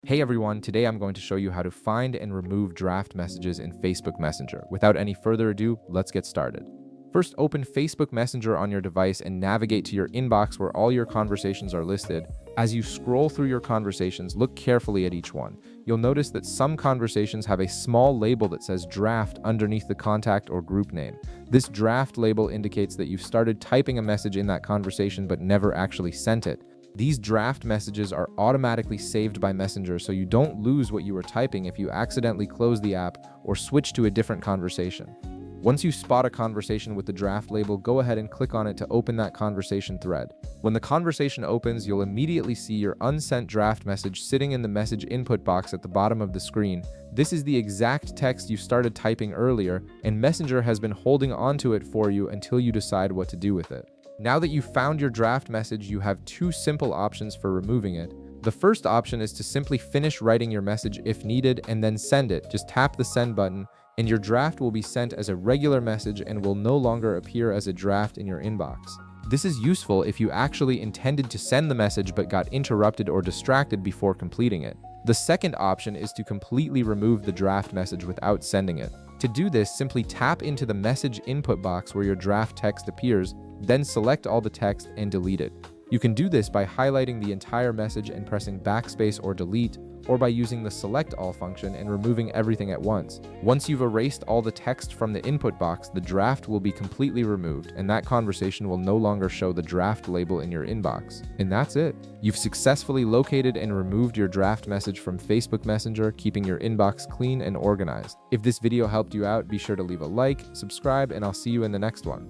Hey everyone, today I'm going to show you how to find and remove draft messages in Facebook Messenger. Without any further ado, let's get started. First, open Facebook Messenger on your device and navigate to your inbox where all your conversations are listed. As you scroll through your conversations, look carefully at each one. You'll notice that some conversations have a small label that says draft underneath the contact or group name. This draft label indicates that you've started typing a message in that conversation but never actually sent it. These draft messages are automatically saved by Messenger so you don't lose what you were typing if you accidentally close the app or switch to a different conversation. Once you spot a conversation with the draft label, go ahead and click on it to open that conversation thread. When the conversation opens, you'll immediately see your unsent draft message sitting in the message input box at the bottom of the screen. This is the exact text you started typing earlier, and Messenger has been holding onto it for you until you decide what to do with it. Now that you've found your draft message, you have two simple options for removing it. The first option is to simply finish writing your message if needed and then send it. Just tap the send button and your draft will be sent as a regular message and will no longer appear as a draft in your inbox. This is useful if you actually intended to send the message but got interrupted or distracted before completing it. The second option is to completely remove the draft message without sending it. To do this, simply tap into the message input box where your draft text appears, then select all the text and delete it. You can do this by highlighting the entire message and pressing backspace or delete, or by using the select all function and removing everything at once. Once you've erased all the text from the input box, the draft will be completely removed, and that conversation will no longer show the draft label in your inbox. And that's it. You've successfully located and removed your draft message from Facebook Messenger, keeping your inbox clean and organized. If this video helped you out, be sure to leave a like, subscribe, and I'll see you in the next one.